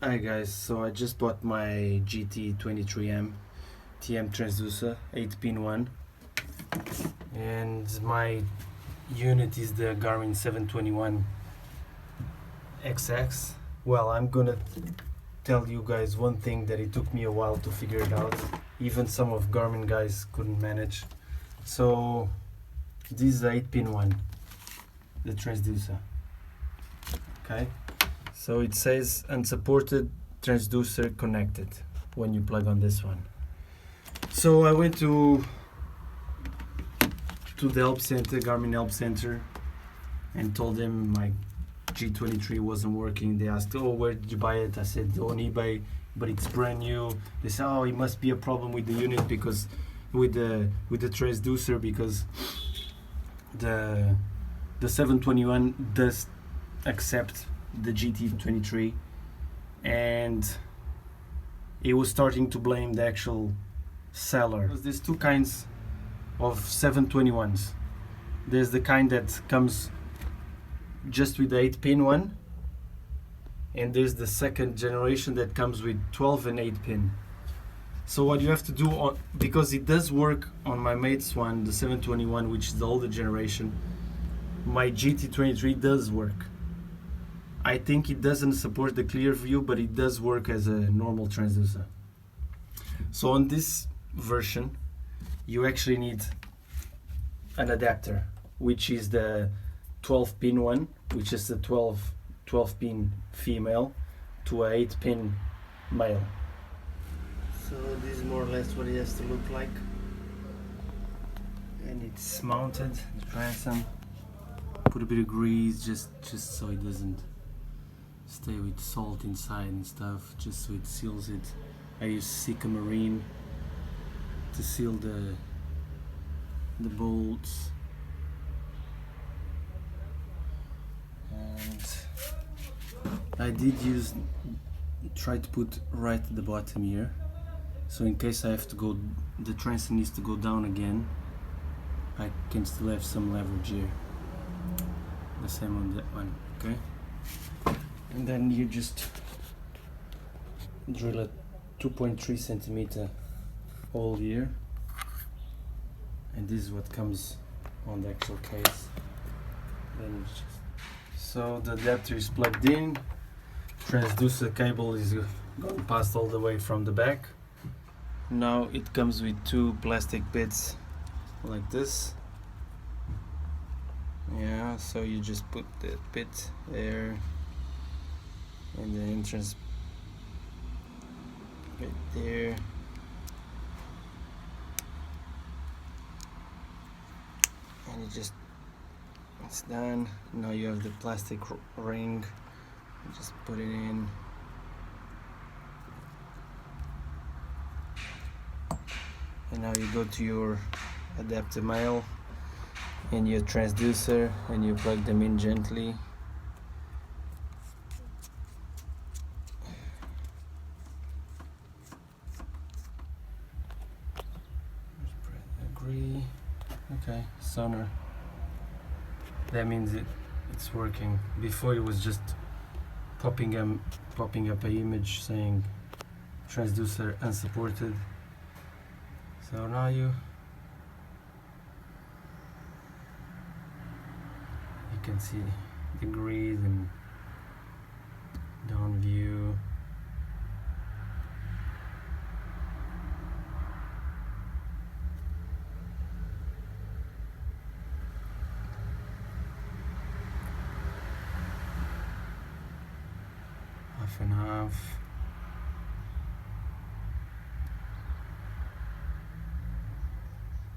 Hi guys, so I just bought my GT23M-TM Transducer 8-pin one, and my unit is the Garmin 721xs. Well, I'm gonna tell you guys one thing that it took me a while to figure it out. Even some of Garmin guys couldn't manage. So this is the 8-pin one, the transducer. Okay. So it says Unsupported Transducer Connected when you plug on this one. So I went to the help center, Garmin help center, and told them my G23 wasn't working. They asked, "Oh, where did you buy it?" I said, "On eBay, but it's brand new." They said, "Oh, it must be a problem with the unit because with the transducer, because the 721 does accept the GT23," and it was starting to blame the actual seller. There's two kinds of 721s. There's the kind that comes just with the 8-pin one, and there's the second generation that comes with 12 and 8-pin. So what you have to do, because it does work on my mate's one, the 721, which is the older generation, my GT23 does work. I think it doesn't support the clear view, but it does work as a normal transducer. So on this version, you actually need an adapter, which is the 12-pin one, which is the 12-pin female to a 8-pin male. So this is more or less what it has to look like. And it's mounted, the transom. Put a bit of grease just so it doesn't stay with salt inside and stuff, just so it seals it. I use Sika Marine to seal the bolts, and I did try to put right at the bottom here, so in case I have to go, the transom needs to go down again, I can still have some leverage here. The same on that one, okay? And then you just drill a 2.3 centimeter hole here, and this is what comes on the actual case. Then so the adapter is plugged in, transducer cable is going past all the way from the back. Now it comes with two plastic bits like this. Yeah, so you just put the bit there and the entrance right there, and it's done. Now you have the plastic ring, you just put it in, and now you go to your adapter male and your transducer, and you plug them in gently. Agree. Okay, sonar. That means it's working. Before it was just popping up an image saying transducer unsupported. So now you can see the grid and down view. Half and half.